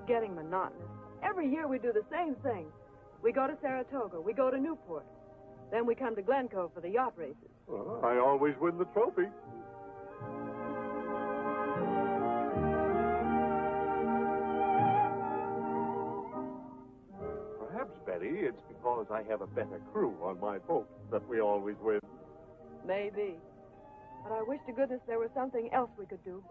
getting monotonous. Every year we do the same thing. We go to Saratoga. We go to Newport. Then we come to Glencoe for the yacht races. Well, I always win the trophy. Perhaps, Betty, it's because I have a better crew on my boat that we always win. Maybe. But I wish to goodness there was something else we could do.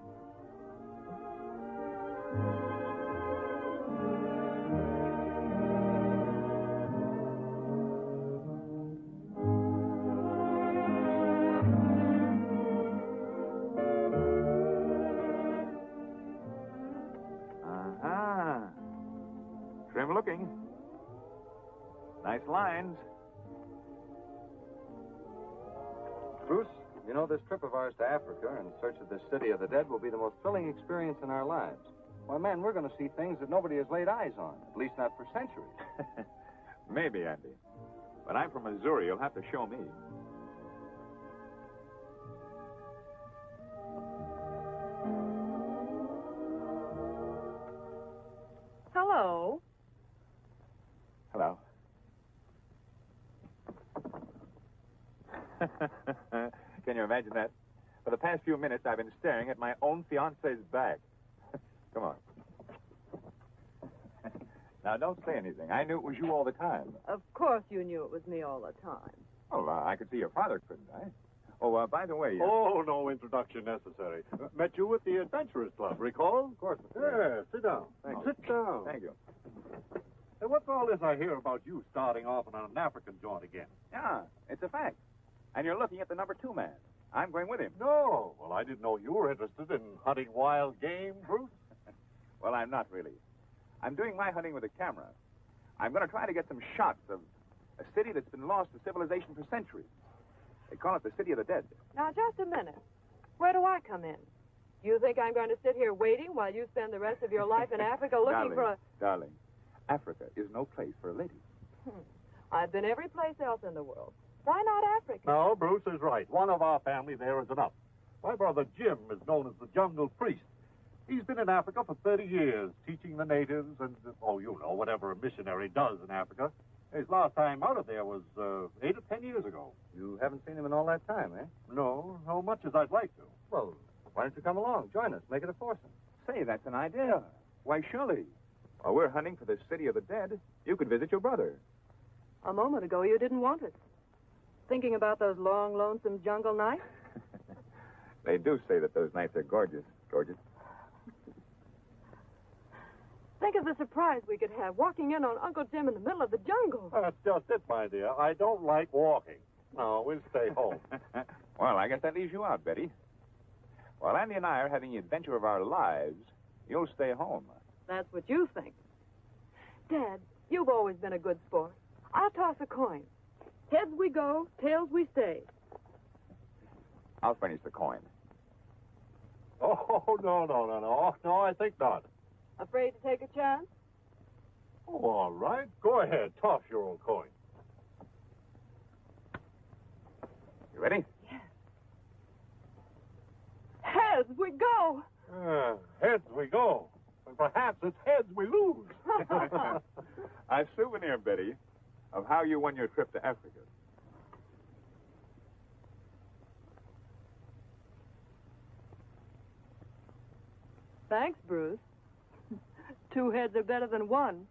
Trim looking. Nice lines. Bruce, you know, this trip of ours to Africa in search of this city of the dead will be the most thrilling experience in our lives. Why, man, we're going to see things that nobody has laid eyes on, at least not for centuries. Maybe, Andy. But I'm from Missouri. You'll have to show me. Hello. Hello. Can you imagine that? For the past few minutes, I've been staring at my own fiancé's back. Come on. Now, don't say anything. I knew it was you all the time. Of course you knew it was me all the time. Well, I could see your father, couldn't I? Oh, by the way... Oh, no introduction necessary. Met you at the Adventurers Club, recall? Of course. Yeah, sit down. Thank you. Sit down. Thank you. Hey, what's all this I hear about you starting off on an African joint again? Yeah, it's a fact. And you're looking at the number 2 man. I'm going with him. No. Well, I didn't know you were interested in hunting wild game, Bruce. Well, I'm not really. I'm doing my hunting with a camera. I'm going to try to get some shots of a city that's been lost to civilization for centuries. They call it the City of the Dead. Now, just a minute. Where do I come in? You think I'm going to sit here waiting while you spend the rest of your life in Africa looking for a... Darling, Africa is no place for a lady. I've been every place else in the world. Why not Africa? No, Bruce is right. One of our family there is enough. My brother Jim is known as the Jungle Priest. He's been in Africa for 30 years, teaching the natives and, whatever a missionary does in Africa. His last time out of there was 8 or 10 years ago. You haven't seen him in all that time, eh? No, how much as I'd like to. Well, why don't you come along? Join us. Make it a foursome. Say, that's an idea. Why, surely. While we're hunting for the City of the Dead, you could visit your brother. A moment ago, you didn't want it. Thinking about those long, lonesome jungle nights? They do say that those nights are gorgeous. Gorgeous. Think of the surprise we could have walking in on Uncle Jim in the middle of the jungle. That's just it, my dear. I don't like walking. No, we'll stay home. Well, I guess that leaves you out, Betty. While Andy and I are having the adventure of our lives, you'll stay home. That's what you think. Dad, you've always been a good sport. I'll toss a coin. Heads we go, tails we stay. I'll furnish the coin. Oh, no. No, I think not. Afraid to take a chance? Oh, all right. Go ahead. Toss your own coin. You ready? Yes. Heads we go. Heads we go. And perhaps it's heads we lose. A souvenir, Betty, of how you won your trip to Africa. Thanks, Bruce. 2 heads are better than 1.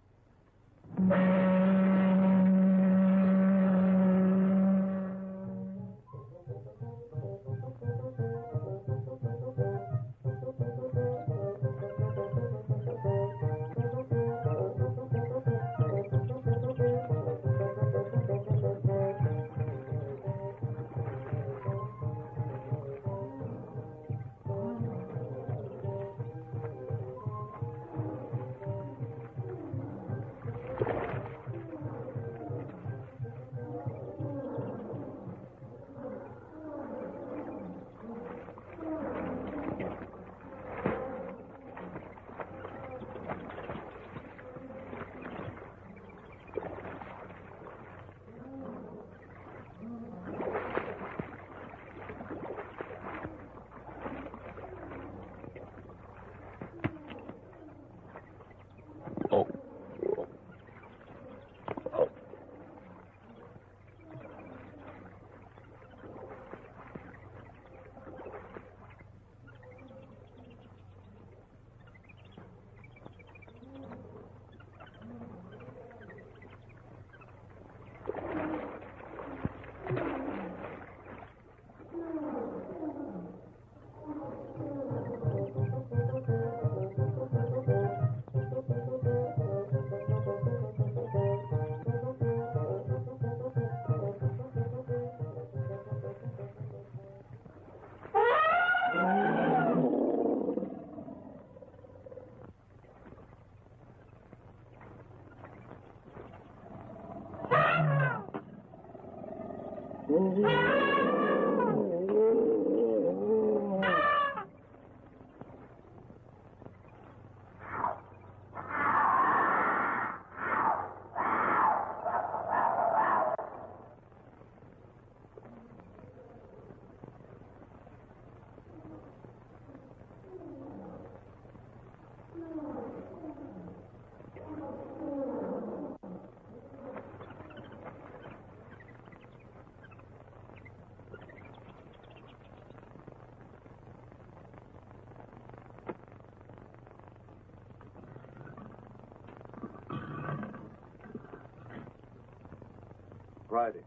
Friday.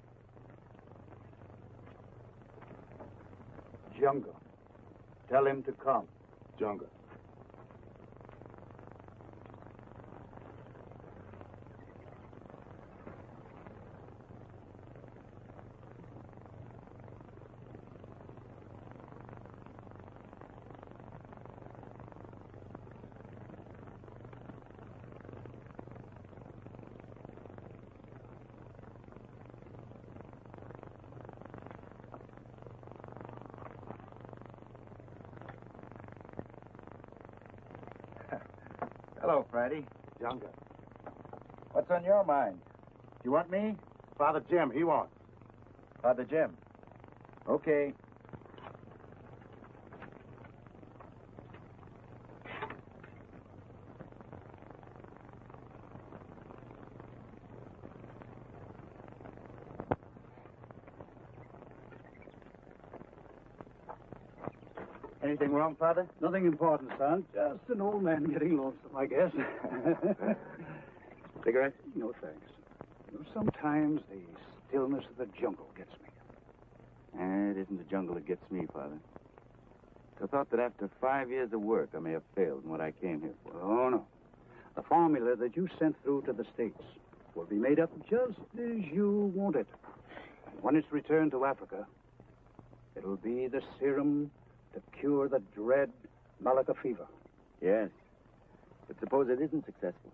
Jungle. Tell him to come. Jungle. Hello, Friday. Younger. What's on your mind? You want me? Father Jim, he wants. Father Jim. Okay. Anything wrong, Father? Nothing important, son. Just an old man getting lonesome, I guess. Cigarette? No, thanks. You know, sometimes the stillness of the jungle gets me. It isn't the jungle that gets me, Father. I thought that after 5 years of work, I may have failed in what I came here for. Oh, no. The formula that you sent through to the States will be made up just as you want it. And when it's returned to Africa, it'll be the serum to cure the dread Malacca fever. Yes. But suppose it isn't successful.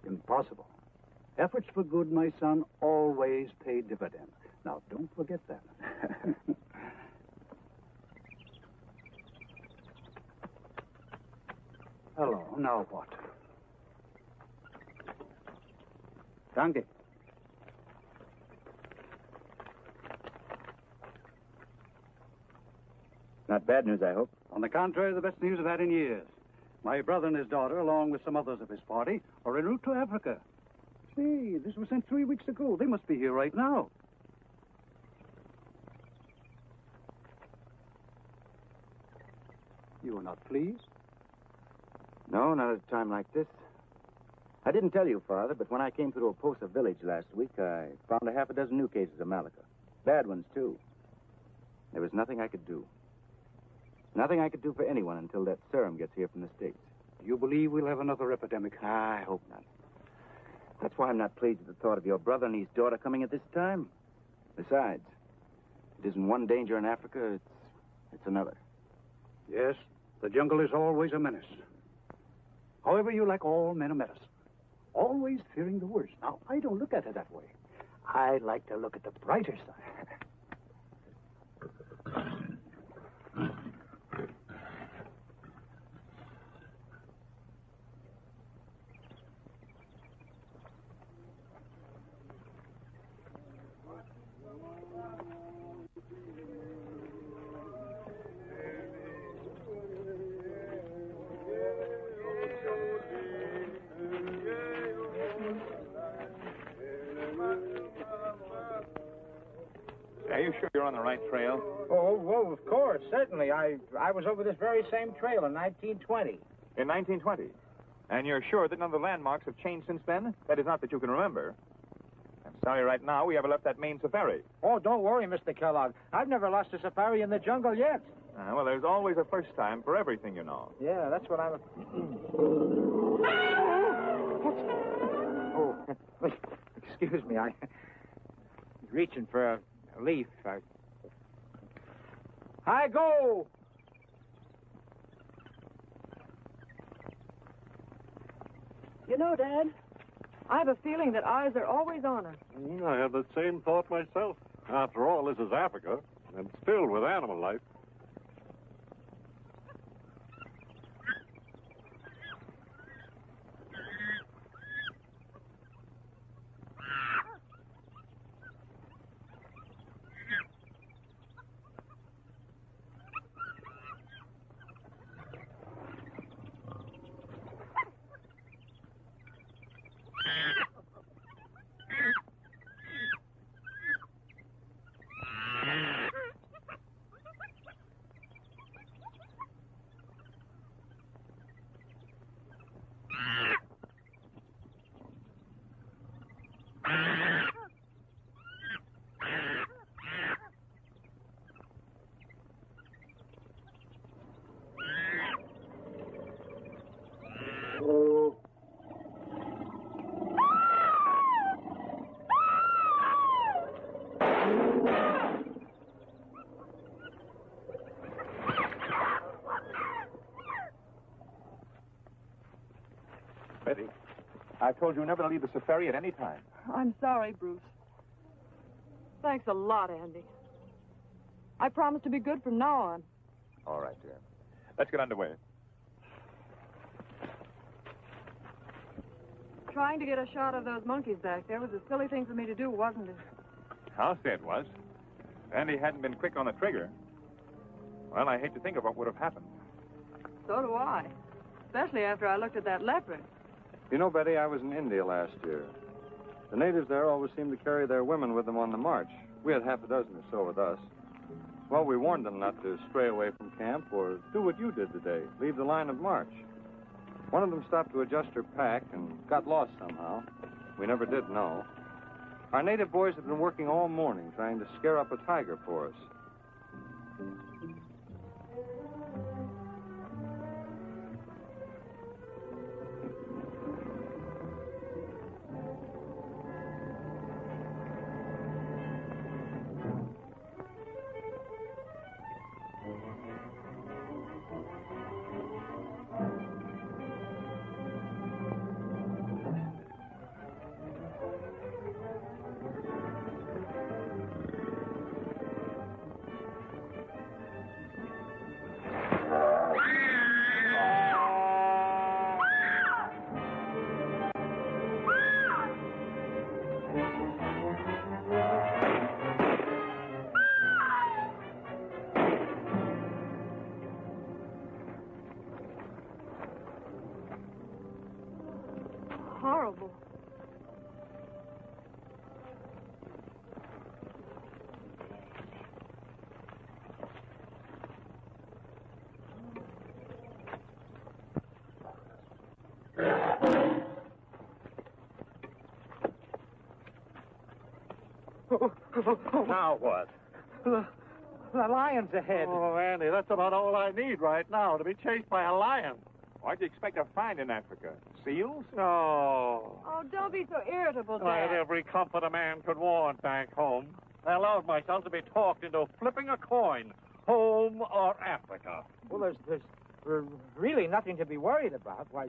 Impossible. Efforts for good, my son, always pay dividends. Now, don't forget that. Hello, now what? Danke. Not bad news, I hope. On the contrary, the best news I've had in years. My brother and his daughter, along with some others of his party, are en route to Africa. Say, this was sent 3 weeks ago. They must be here right now. You are not pleased? No, not at a time like this. I didn't tell you, Father, but when I came through Oposa village last week, I found a half a dozen new cases of Malacca. Bad ones, too. There was nothing I could do. Nothing I could do for anyone until that serum gets here from the States. Do you believe we'll have another epidemic? I hope not. That's why I'm not pleased at the thought of your brother and his daughter coming at this time. Besides, it isn't one danger in Africa, it's another. Yes, the jungle is always a menace. However, you like all men of medicine. Always fearing the worst. Now, I don't look at it that way. I like to look at the brighter side. Are you sure you're on the right trail? Oh, well, of course, certainly. I was over this very same trail in 1920. In 1920? And you're sure that none of the landmarks have changed since then? That is not that you can remember. I'm sorry right now we haven't left that main safari. Oh, don't worry, Mr. Kellogg. I've never lost a safari in the jungle yet. Well, there's always a first time for everything, you know. Yeah, that's what I'm... Oh, excuse me. I was reaching for a leaf. I go! You know, Dad, I have a feeling that eyes are always on us. I have the same thought myself. After all, this is Africa, and it's filled with animal life. Betty, I've told you never to leave the safari at any time. I'm sorry, Bruce. Thanks a lot, Andy. I promise to be good from now on. All right, dear. Let's get underway. Trying to get a shot of those monkeys back there was a silly thing for me to do, wasn't it? I'll say it was. If Andy hadn't been quick on the trigger, well, I hate to think of what would have happened. So do I. Especially after I looked at that leopard. You know, Betty, I was in India last year. The natives there always seem to carry their women with them on the march. We had half a dozen or so with us. Well, we warned them not to stray away from camp or do what you did today, leave the line of march. One of them stopped to adjust her pack and got lost somehow. We never did know. Our native boys have been working all morning trying to scare up a tiger for us. Horrible. Now what? The lion's ahead. Oh, Andy, that's about all I need right now, to be chased by a lion. What'd you expect to find in Africa? Seals? No. Oh, don't be so irritable, I had Dad. every comfort a man could want back home. I allowed myself to be talked into flipping a coin, home or Africa. Well, there's really nothing to be worried about. Why,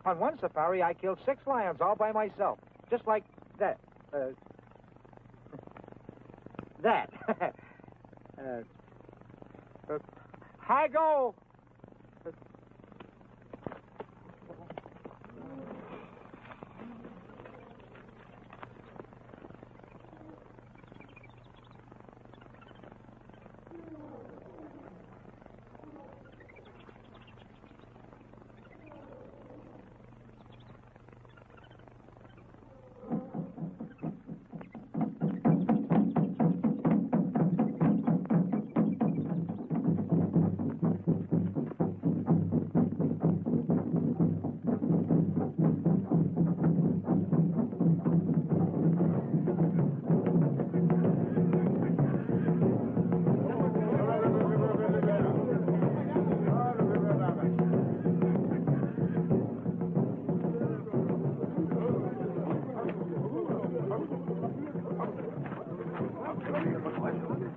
on one safari, I killed 6 lions all by myself. Just like that. That. Hi, go!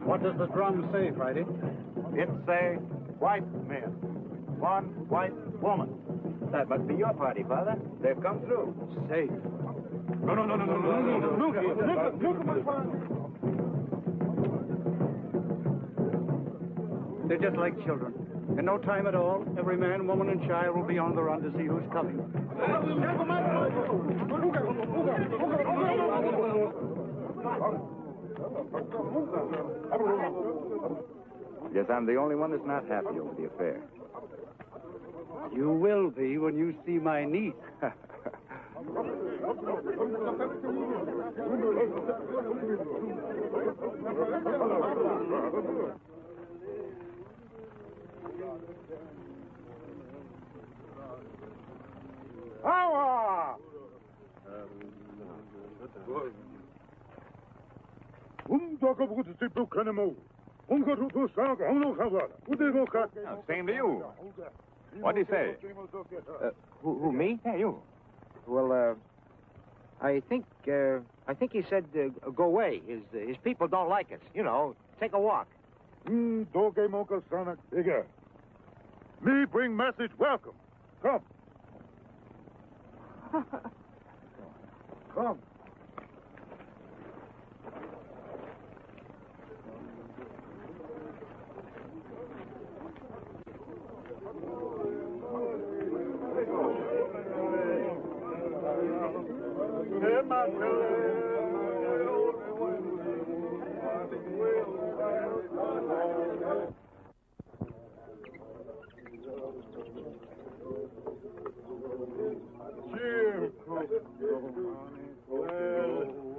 What does the drum say, Friday? It say white men, one white woman. That must be your party, Father. They've come through. Safe. No. Look, my father. They're just like children. In no time at all, every man, woman, and child will be on the run to see who's coming. Guess I'm the only one that's not happy over the affair. You will be when you see my niece. Same to you. What'd he say? Who, me? Yeah, you. Well, I think he said go away. His people don't like us. You know, take a walk. Me bring message welcome. Come. Come.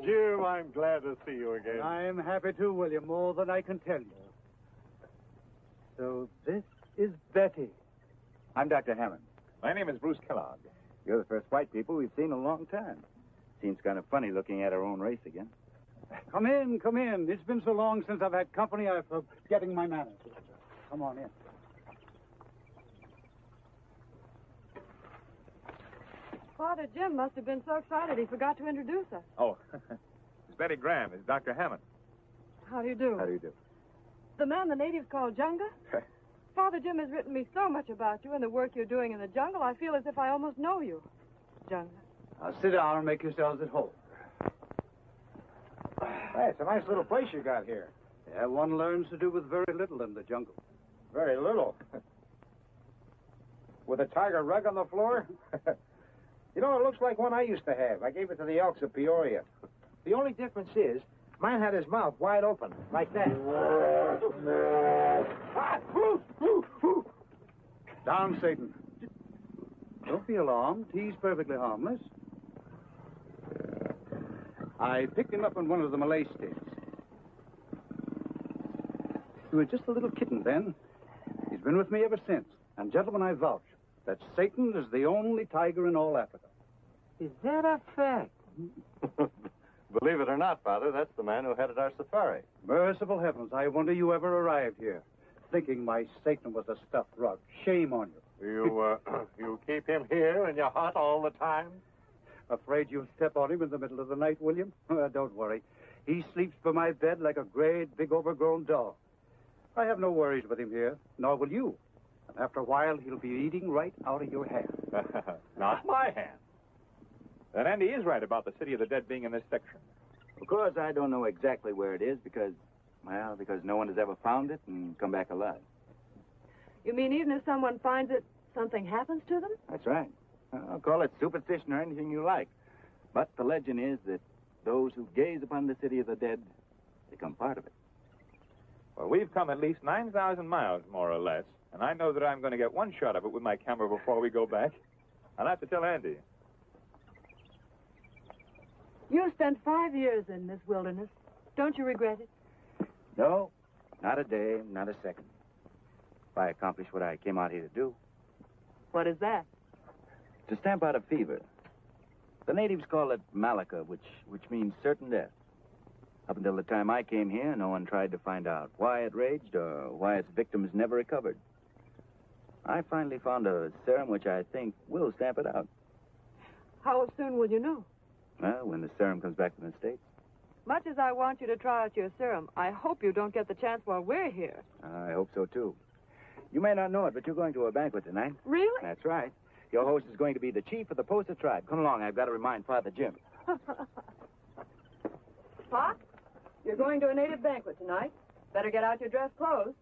Jim, I'm glad to see you again. I'm happy too, William, more than I can tell you. So this is Betty. I'm Dr. Hammond. My name is Bruce Kellogg. You're the first white people we've seen in a long time. Seems kind of funny looking at our own race again. Come in, come in. It's been so long since I've had company, I'm forgetting my manners. Come on in. Father Jim must have been so excited he forgot to introduce us. Oh, it's Betty Graham. It's Dr. Hammond. How do you do? How do you do? The man the natives call Junga? Father Jim has written me so much about you and the work you're doing in the jungle, I feel as if I almost know you. Junga. Now sit down and make yourselves at home. Hey, it's a nice little place you got here. Yeah, one learns to do with very little in the jungle. Very little. With a tiger rug on the floor? You know, it looks like one I used to have. I gave it to the Elks of Peoria. The only difference is, mine had his mouth wide open, like that. Down, Satan. Don't be alarmed. He's perfectly harmless. I picked him up in one of the Malay states. He was just a little kitten then. He's been with me ever since. And, gentlemen, I vouch that Satan is the only tiger in all Africa. Is that a fact? Believe it or not, Father, that's the man who headed our safari. Merciful heavens, I wonder you ever arrived here, thinking my Satan was a stuffed rug. Shame on you. You keep him here in your hut all the time? Afraid you'll step on him in the middle of the night, William? Don't worry. He sleeps by my bed like a great, big, overgrown dog. I have no worries with him here, nor will you. And after a while, he'll be eating right out of your hand. Not my hand. Then Andy is right about the City of the Dead being in this section. Of course, I don't know exactly where it is because no one has ever found it and come back alive. You mean even if someone finds it, something happens to them? That's right. I'll call it superstition or anything you like. But the legend is that those who gaze upon the City of the Dead become part of it. Well, we've come at least 9,000 miles, more or less, and I know that I'm going to get one shot of it with my camera before we go back. I'll have to tell Andy. You spent 5 years in this wilderness. Don't you regret it? No, not a day, not a second. If I accomplish what I came out here to do. What is that? To stamp out a fever. The natives call it malaka, which means certain death. Up until the time I came here, no one tried to find out why it raged or why its victims never recovered. I finally found a serum which I think will stamp it out. How soon will you know? Well, when the serum comes back from the States. Much as I want you to try out your serum, I hope you don't get the chance while we're here. I hope so, too. You may not know it, but you're going to a banquet tonight. Really? That's right. Your host is going to be the chief of the Posa tribe. Come along, I've got to remind Father Jim. Pop, you're going to a native banquet tonight. Better get out your dress clothes.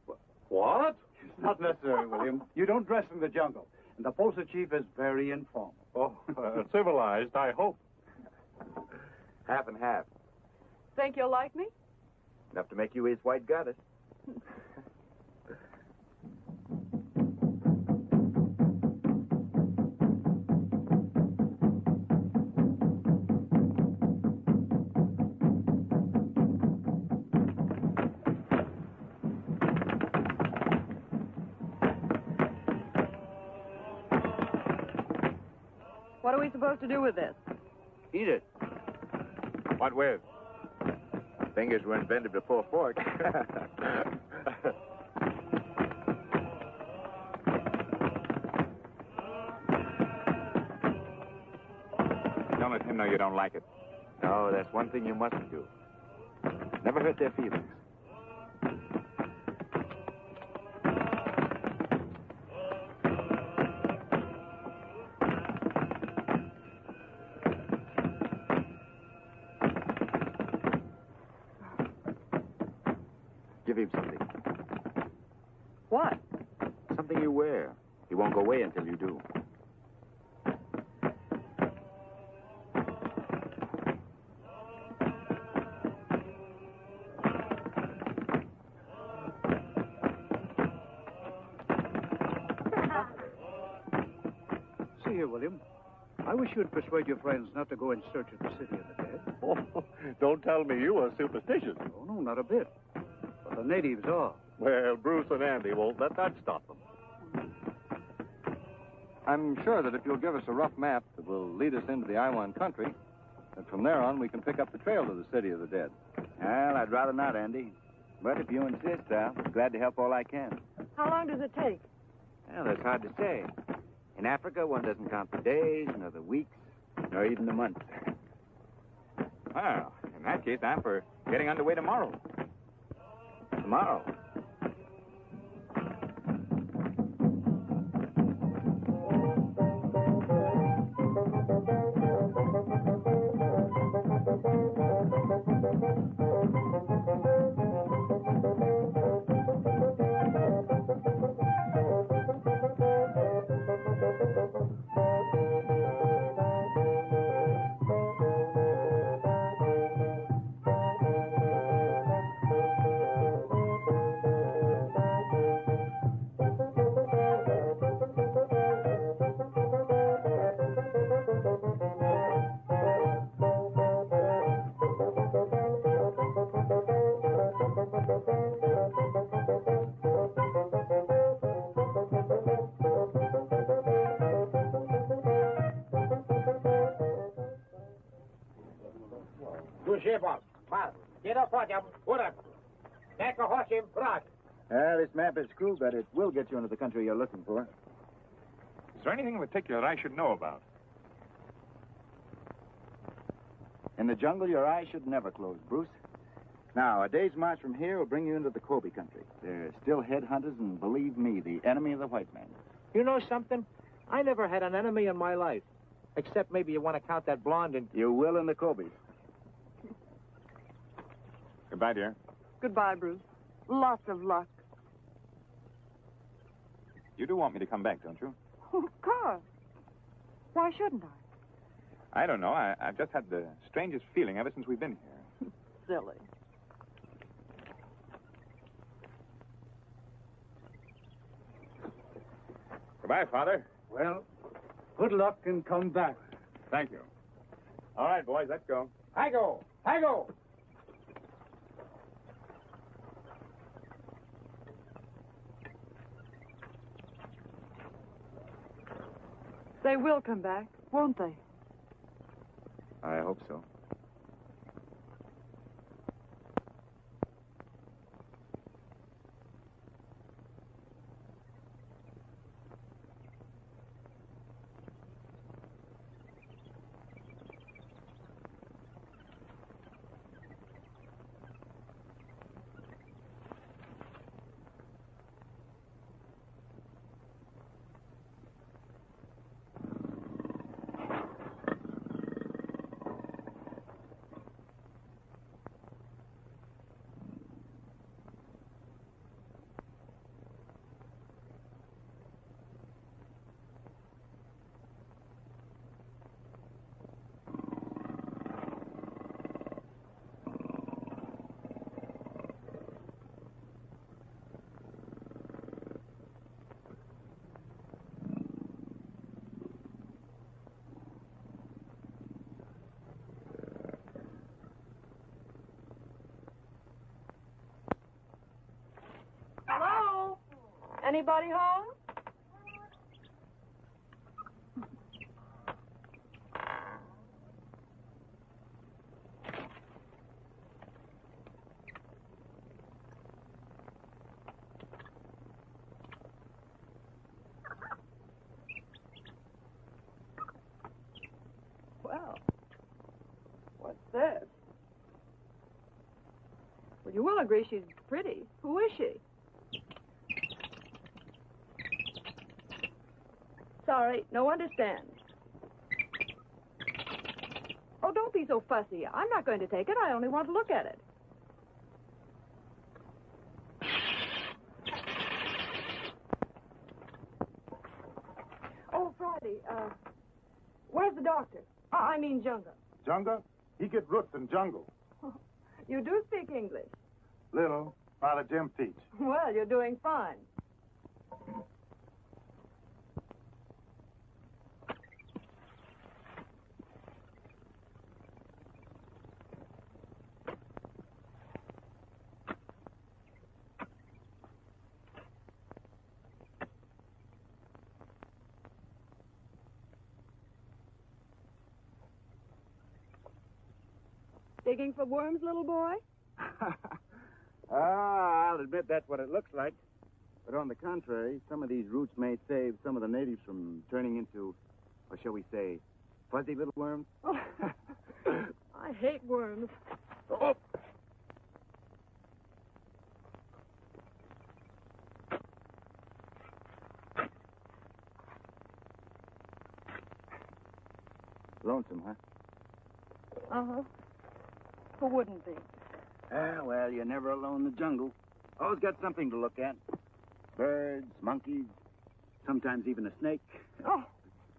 What? It's not necessary, William. You don't dress in the jungle. And the poster chief is very informal. Oh, civilized, I hope. Half and half. Think you'll like me? Enough to make you his white goddess. What are we supposed to do with this? Eat it. What with? Fingers were invented before forks. Don't let him know you don't like it. No, that's one thing you mustn't do. Never hurt their feelings. Give him something. What? Something you wear. He won't go away until you do. See here, William. I wish you'd persuade your friends not to go in search of the city of the dead. Oh, don't tell me you are superstitious. Oh, no, not a bit. But the natives are. Well, Bruce and Andy won't let that stop them. I'm sure that if you'll give us a rough map that will lead us into the Iwan country, that from there on we can pick up the trail to the city of the dead. Well, I'd rather not, Andy. But if you insist, I'll be glad to help all I can. How long does it take? Well, that's hard to say. In Africa, one doesn't count the days, nor the weeks, nor even the months. Well, in that case, I'm for getting underway tomorrow. Tomorrow. Well, this map is cool, but it will get you into the country you're looking for. Is there anything in particular that I should know about? In the jungle, your eyes should never close, Bruce. Now, a day's march from here will bring you into the Kobe country. They're still headhunters, and believe me, the enemy of the white man. You know something? I never had an enemy in my life. Except maybe you want to count that blonde and... You will in the Kobe. Goodbye, dear. Goodbye, Bruce. Lots of luck. You do want me to come back, don't you? Of course. Why shouldn't I? I don't know. I've just had the strangest feeling ever since we've been here. Silly. Goodbye, Father. Well, good luck and come back. Thank you. All right, boys, let's go. I go! They will come back, won't they? I hope so. Anybody home? Well, what's this? Well, you will agree she's pretty. Who is she? Sorry, no understand. Oh, don't be so fussy. I'm not going to take it. I only want to look at it. Oh, Friday, where's the doctor? I mean Junga. Junga? He get roots in jungle. You do speak English. Little. Father Jim teach. Well, you're doing fine. Digging for worms, little boy? I'll admit that's what it looks like. But on the contrary, some of these roots may save some of the natives from turning into, or shall we say, fuzzy little worms. Oh, I hate worms. Oh. Lonesome, huh? Uh-huh. Who wouldn't be? Well, you're never alone in the jungle. Always got something to look at. Birds, monkeys, sometimes even a snake. Oh,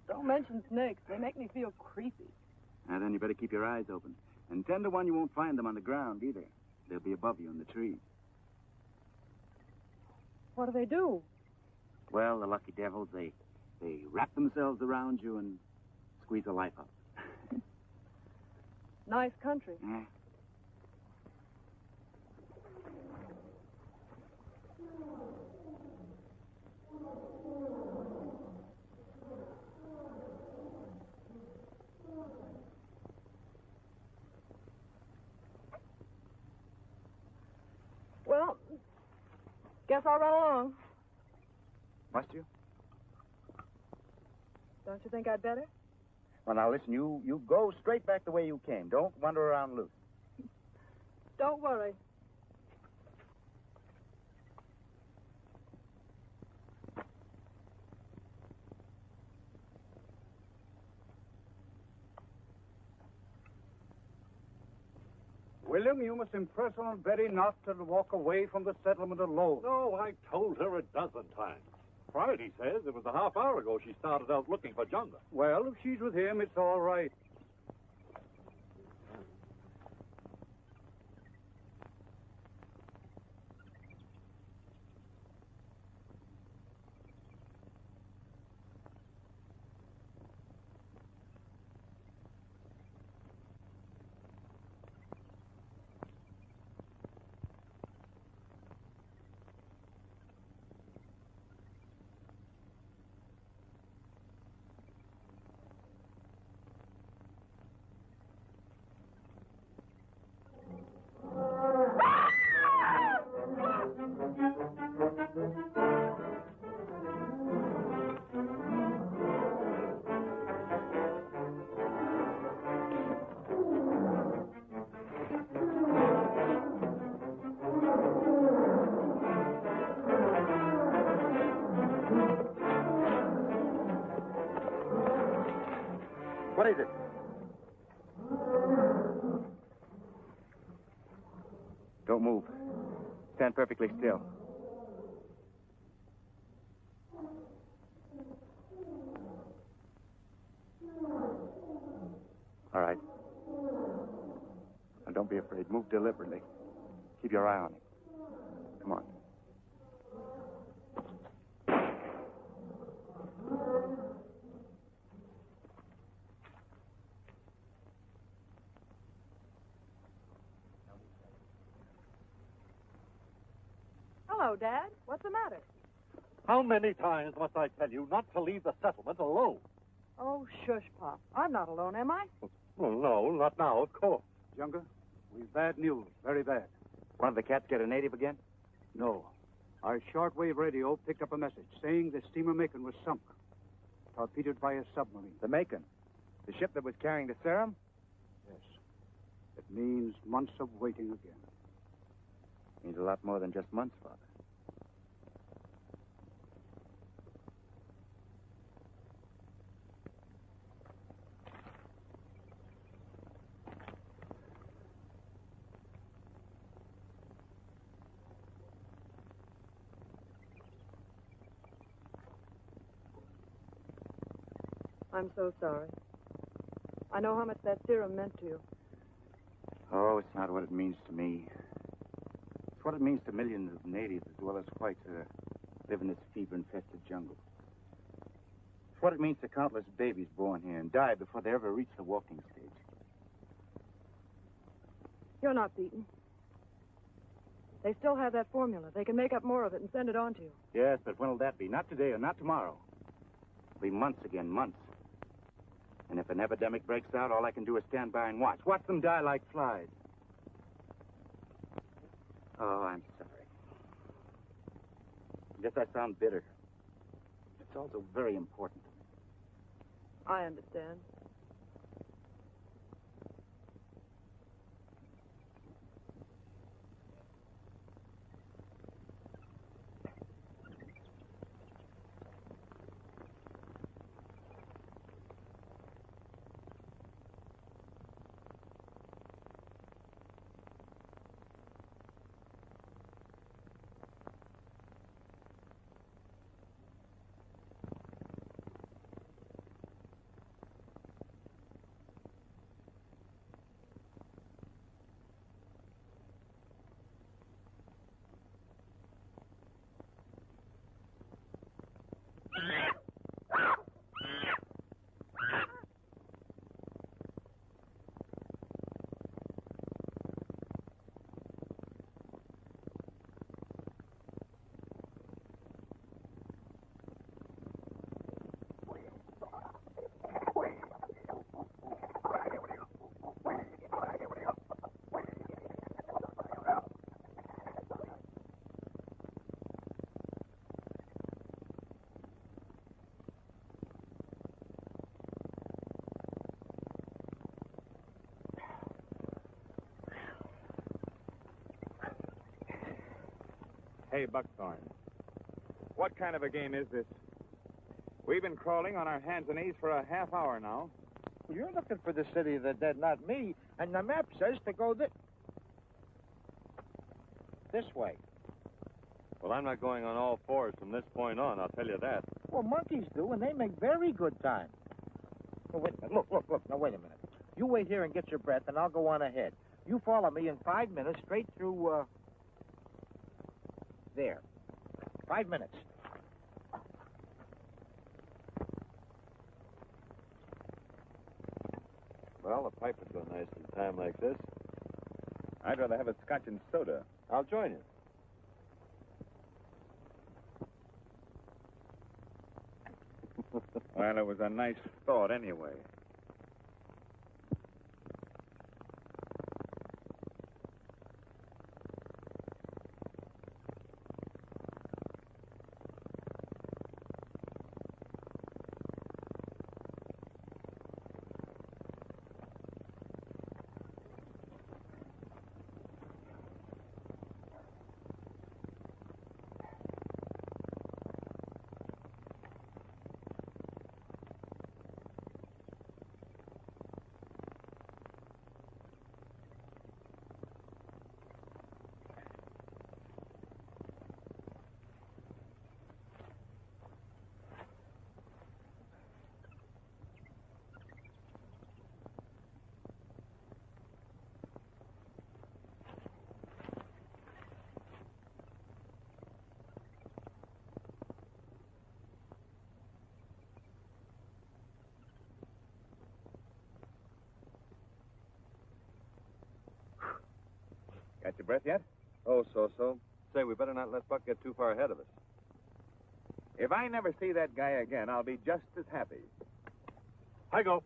don't mention snakes. They make me feel creepy. Now, then you better keep your eyes open. And 10 to 1, you won't find them on the ground either. They'll be above you in the trees. What do they do? Well, the lucky devils, they wrap themselves around you and squeeze the life out. Nice country. Yeah. Well, guess I'll run along. Must you? Don't you think I'd better? Well, now, listen, you go straight back the way you came. Don't wander around loose. Don't worry. William, you must impress on Betty not to walk away from the settlement alone. No, I told her a dozen times. Friday says it was a half hour ago she started out looking for Junga. Well, if she's with him, it's all right. What is it? Don't move. Stand perfectly still. All right. Now, don't be afraid. Move deliberately. Keep your eye on it. Come on. Hello, Dad. What's the matter? How many times must I tell you not to leave the settlement alone? Oh, shush, Pop. I'm not alone, am I? Well, no, not now, of course. Junga, we've bad news. Very bad. One of the cats get a native again? No. Our shortwave radio picked up a message saying the steamer Macon was sunk, torpedoed by a submarine. The Macon. The ship that was carrying the serum? Yes. It means months of waiting again. Means a lot more than just months, Father. I'm so sorry. I know how much that serum meant to you. Oh, it's not what it means to me. It's what it means to millions of natives as well as whites who live in this fever-infested jungle. It's what it means to countless babies born here and die before they ever reach the walking stage. You're not beaten. They still have that formula. They can make up more of it and send it on to you. Yes, but when'll that be? Not today or not tomorrow. It'll be months again, months. And if an epidemic breaks out, all I can do is stand by and watch. Watch them die like flies. Oh, I'm sorry. I guess I sound bitter. It's also very important to me. I understand. Hey, Buckthorn. What kind of a game is this? We've been crawling on our hands and knees for a half hour now. Well, you're looking for the city of the dead, not me. And the map says to go this way. Well, I'm not going on all fours from this point on, I'll tell you that. Well, monkeys do, and they make very good time. Well, wait a minute. Look. Now, wait a minute. You wait here and get your breath, and I'll go on ahead. You follow me in 5 minutes straight through, there. 5 minutes. Well, the pipe would go nice in time like this. I'd rather have a scotch and soda. I'll join you. Well, it was a nice thought anyway. Got your breath yet? Oh, so. Say, we better not let Buck get too far ahead of us. If I never see that guy again, I'll be just as happy. I go.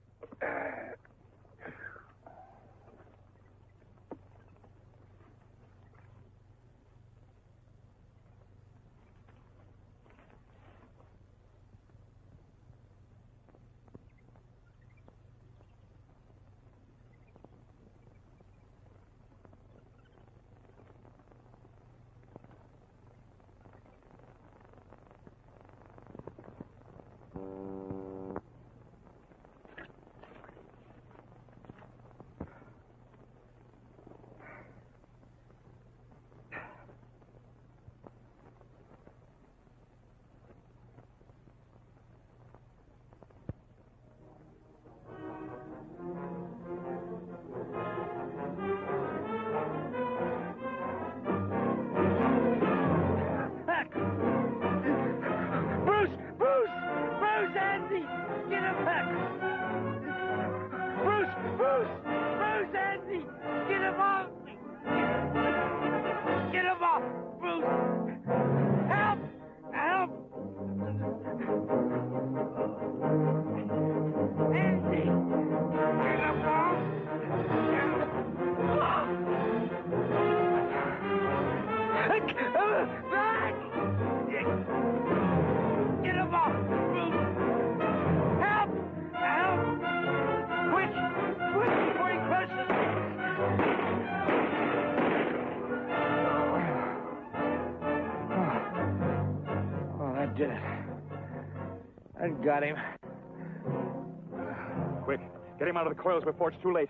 Did it. I got him. Quick, get him out of the coils before it's too late.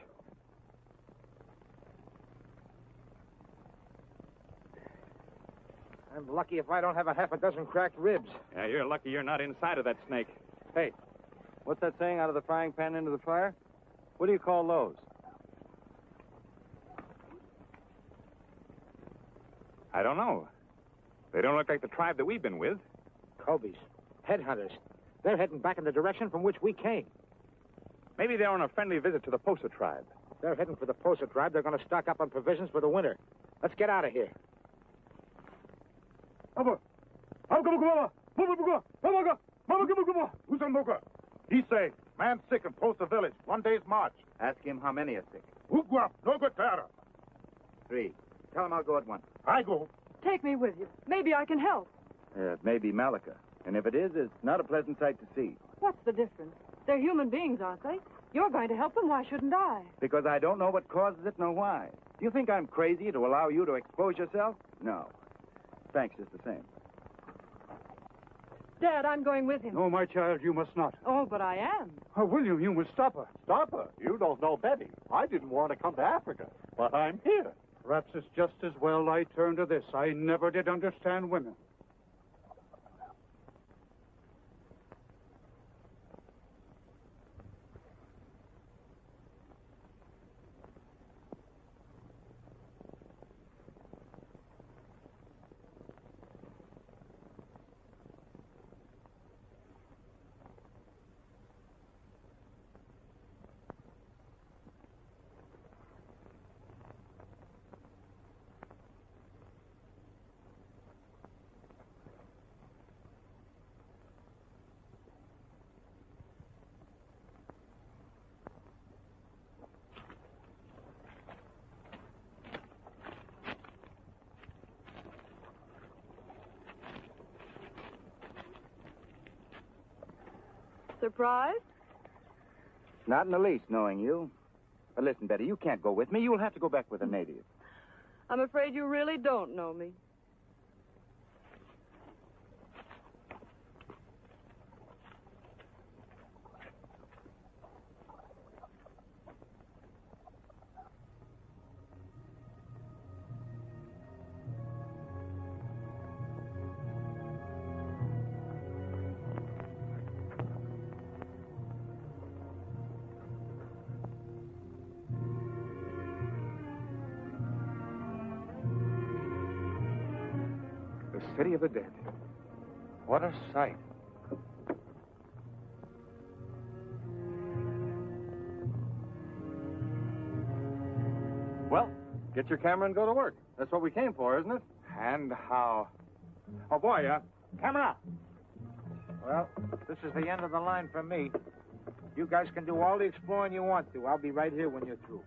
I'm lucky if I don't have a half a dozen cracked ribs. Yeah, you're lucky you're not inside of that snake. Hey, what's that saying, out of the frying pan into the fire? What do you call those? I don't know. They don't look like the tribe that we've been with. Cobies. Headhunters. They're heading back in the direction from which we came. Maybe they're on a friendly visit to the Posa tribe. They're heading for the Posa tribe. They're going to stock up on provisions for the winter. Let's get out of here. He say, man sick in Posa village. 1 day's march. Ask him how many are sick. No good data. 3. Tell him I'll go at once. I go. Take me with you. Maybe I can help. It may be Malika. And if it is, it's not a pleasant sight to see. What's the difference? They're human beings, aren't they? You're going to help them. Why shouldn't I? Because I don't know what causes it nor why. Do you think I'm crazy to allow you to expose yourself? No. Thanks just the same. Dad, I'm going with him. No, my child, you must not. Oh, but I am. William, you must stop her. Stop her. You don't know Betty. I didn't want to come to Africa, but I'm here. Perhaps it's just as well I turn to this. I never did understand women. Surprised? Not in the least, knowing you. But listen, Betty, you can't go with me. You'll have to go back with the natives. I'm afraid you really don't know me. The city of the dead. What a sight. Well, get your camera and go to work. That's what we came for, isn't it? And how? Oh, boy, camera. Well, this is the end of the line for me. You guys can do all the exploring you want to. I'll be right here when you're through.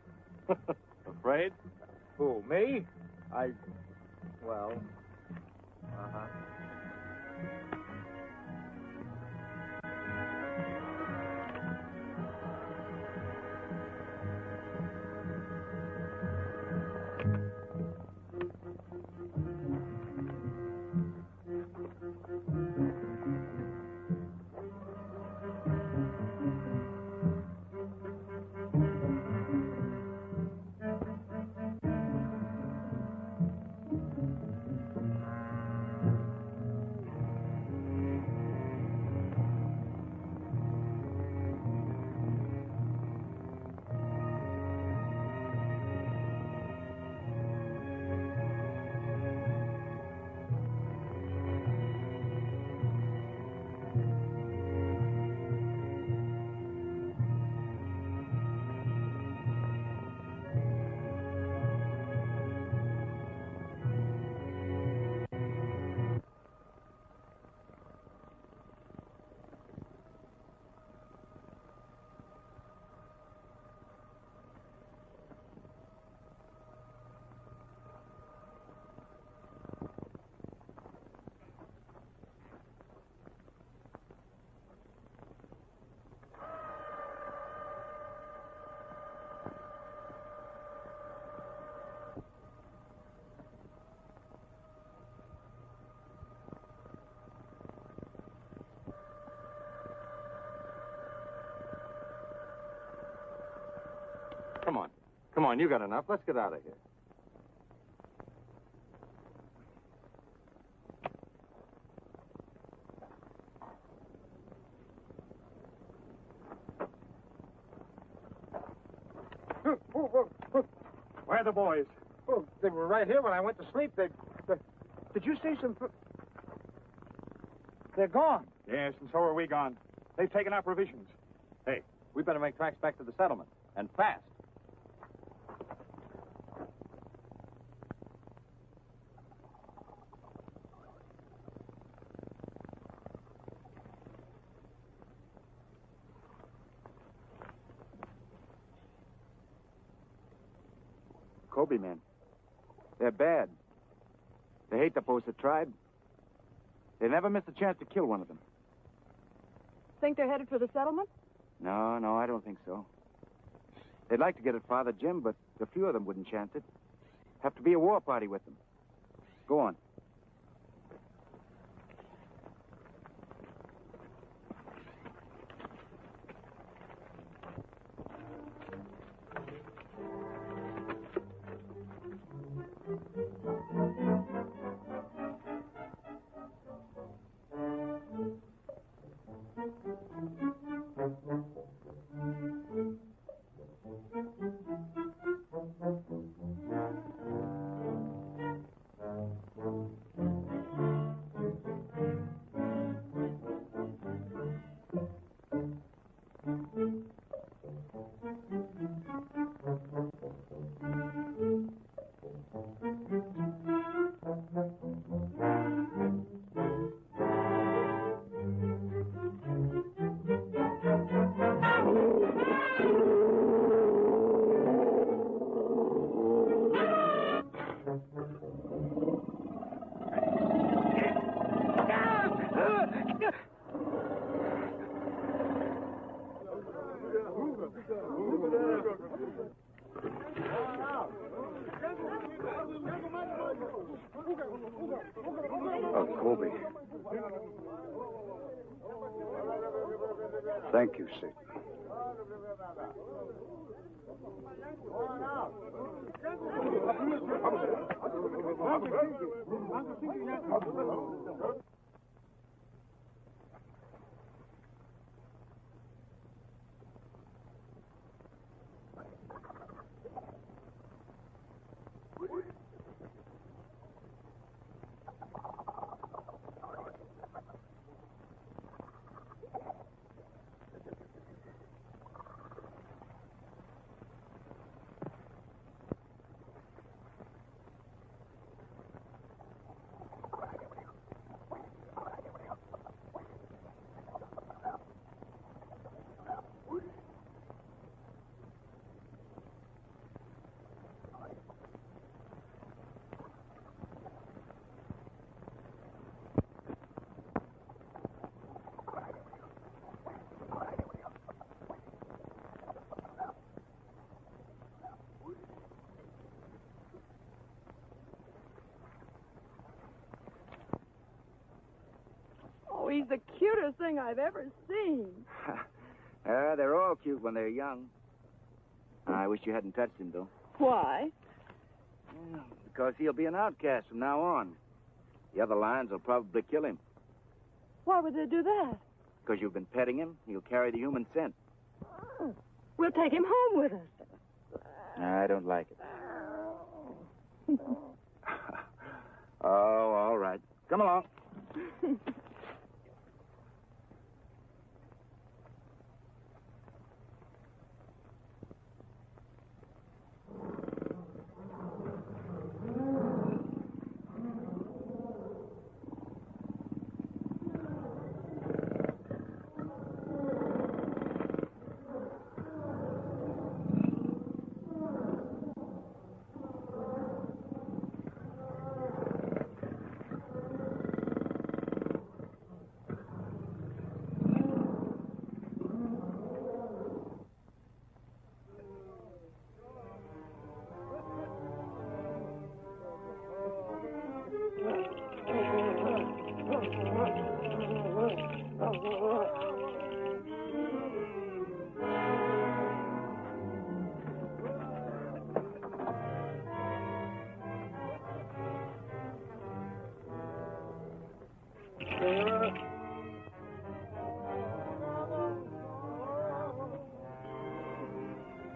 Afraid? Who, me? Well... Uh-huh. Come on. Come on, you got enough. Let's get out of here. Where are the boys? Oh, they were right here when I went to sleep. Did you see some... They're gone. Yes, and so are we gone. They've taken our provisions. Hey, we better make tracks back to the settlement. And fast. Kobe men. They're bad. They hate the Posa tribe. They never miss a chance to kill one of them. Think they're headed for the settlement? No, I don't think so. They'd like to get at Father Jim, but a few of them wouldn't chance it. Have to be a war party with them. Go on. Oh, Colby. Thank you, Sid. Oh, he's the cutest thing I've ever seen. They're all cute when they're young. I wish you hadn't touched him, though. Why? Because he'll be an outcast from now on. The other lions will probably kill him. Why would they do that? Because you've been petting him, he'll carry the human scent. We'll take him home with us. I don't like it. Oh, all right. Come along.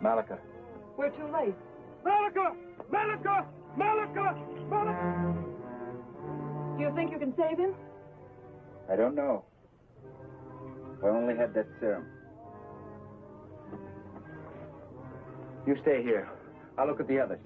Malika. We're too late. Malika! Malika! Malika! Malika! Do you think you can save him? I don't know. If I only had that serum. You stay here. I'll look at the others.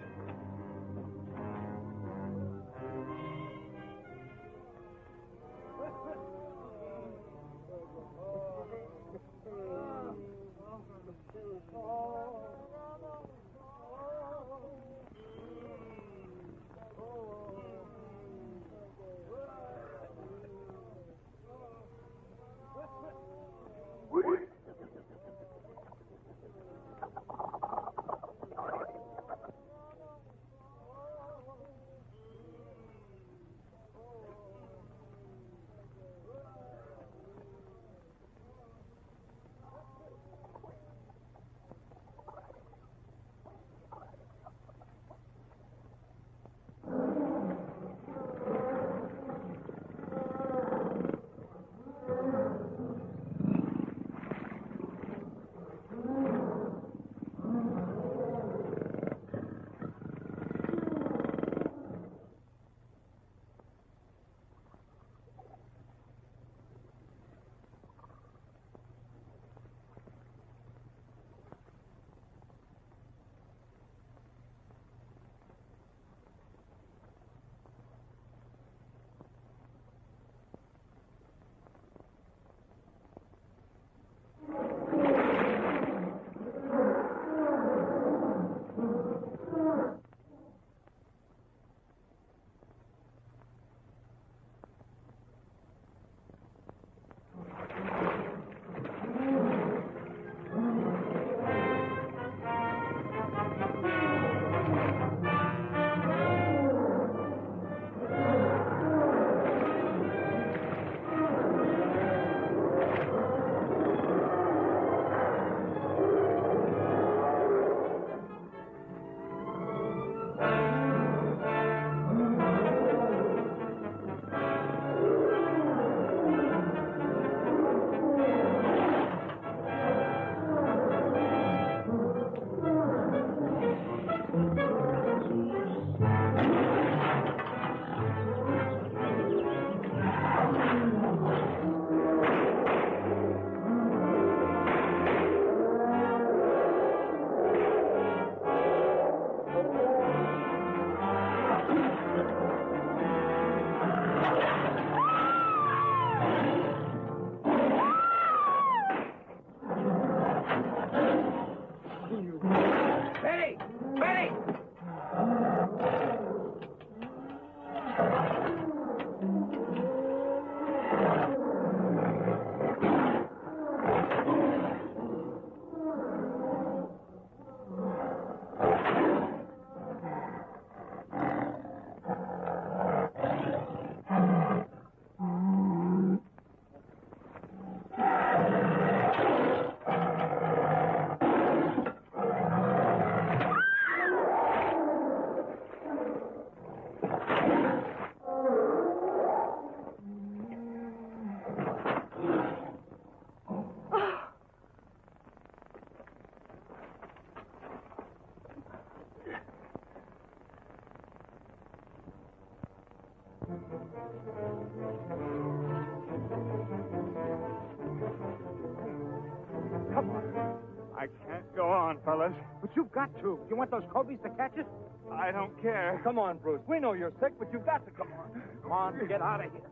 Come on. I can't go on, fellas. But you've got to. You want those Cobies to catch it? I don't care. Come on, Bruce. We know you're sick, but you've got to come on. Come on, get out of here.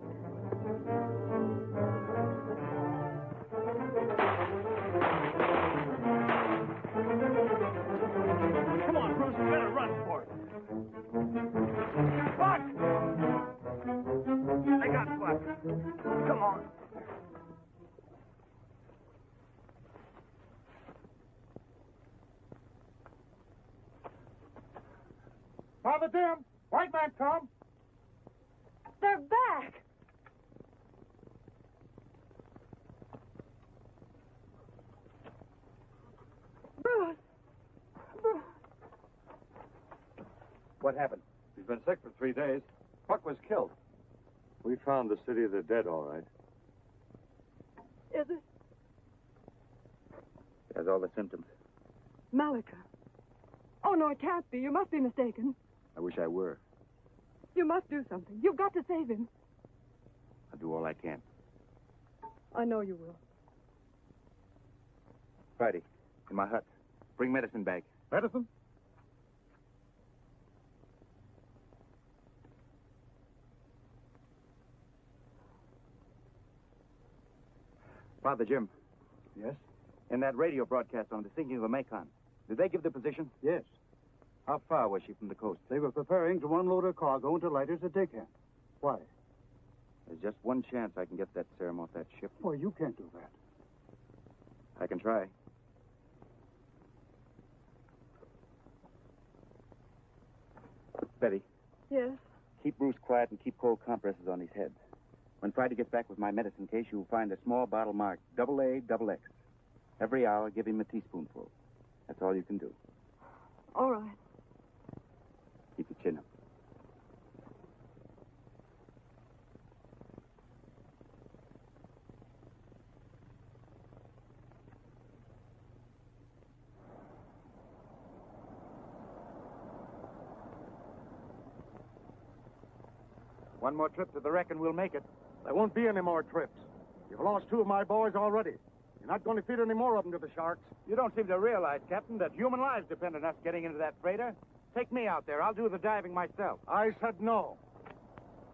Come on, Bruce. We better run for it. Buck! I got Buck. Come on. Father Jim, white man come. They're back. Bruce. Bruce. What happened? He's been sick for 3 days. Buck was killed. We found the city of the dead, all right. Is it Has all the symptoms. Malika? Oh, no, it can't be. You must be mistaken. I wish I were. You must do something. You've got to save him. I'll do all I can. I know you will. Friday, in my hut. Bring medicine bag. Medicine? Father Jim, Yes? in that radio broadcast on the sinking of the Macon, did they give the position? Yes. How far was she from the coast? They were preparing to unload her cargo into lighters at Deccan. Why? There's just one chance I can get that serum off that ship. Boy, you can't do that. I can try. Betty, Yes. keep Bruce quiet and keep cold compresses on his head. When Friday gets back with my medicine case, you'll find a small bottle marked AA XX. Every hour, give him a teaspoonful. That's all you can do. All right. Keep your chin up. One more trip to the wreck and we'll make it. There won't be any more trips. You've lost 2 of my boys already. You're not going to feed any more of them to the sharks. You don't seem to realize, Captain, that human lives depend on us getting into that freighter. Take me out there. I'll do the diving myself. I said no.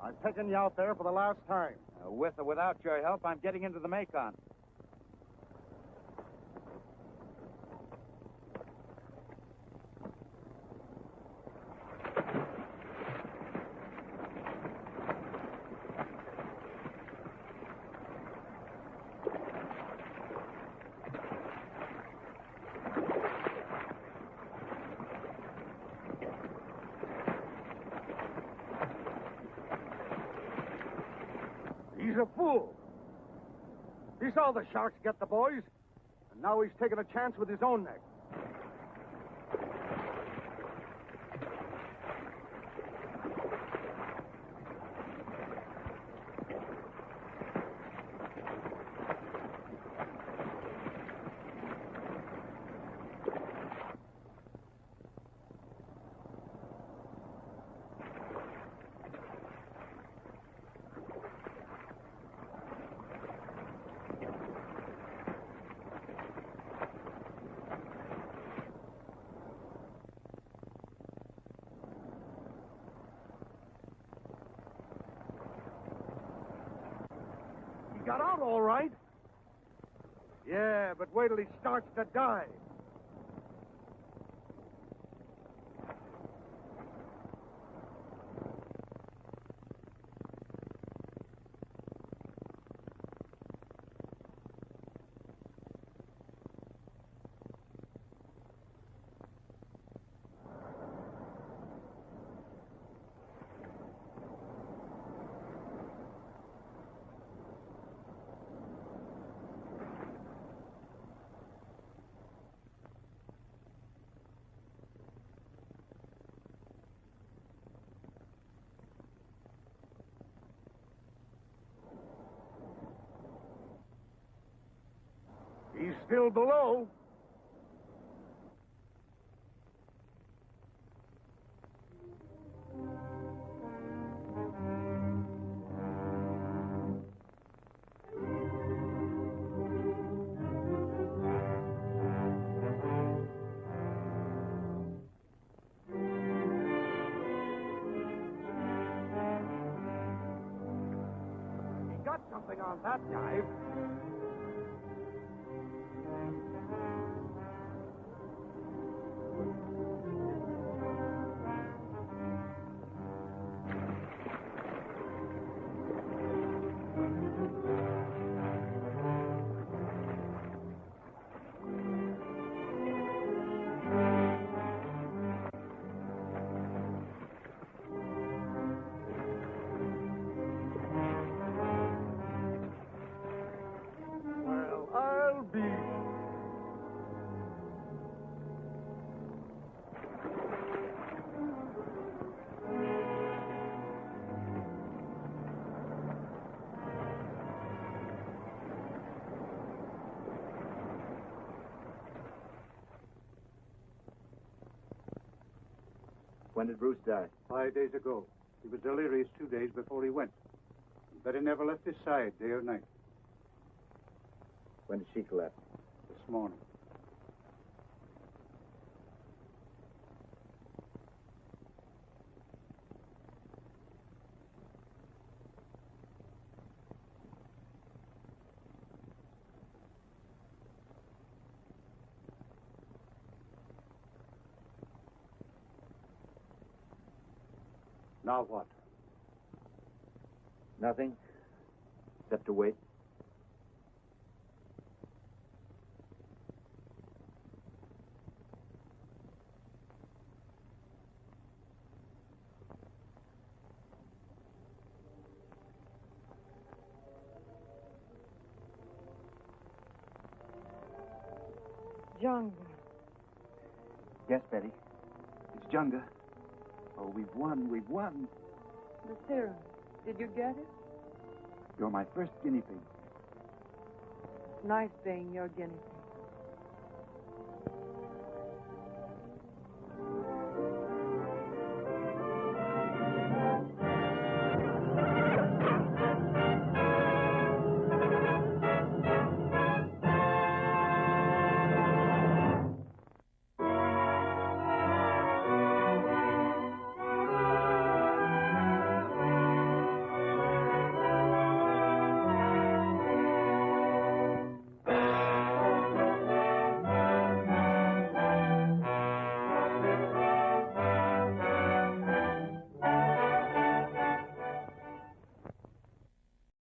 I'm taking you out there for the last time. With or without your help, I'm getting into the Macon. He's a fool. He saw the sharks get the boys, and now he's taking a chance with his own neck. He got out all right. Yeah, but wait till he starts to die. He's still below. Something on that jive. Well, I'll be. When did Bruce die? 5 days ago. He was delirious 2 days before he went. But he never left his side, day or night. When did she collapse? This morning. Now what? Nothing, except to wait. Junga. Yes, Betty. It's Junga. Oh, we've won. We've won. The serum. Did you get it? You're my first guinea pig. Nice being your guinea pig.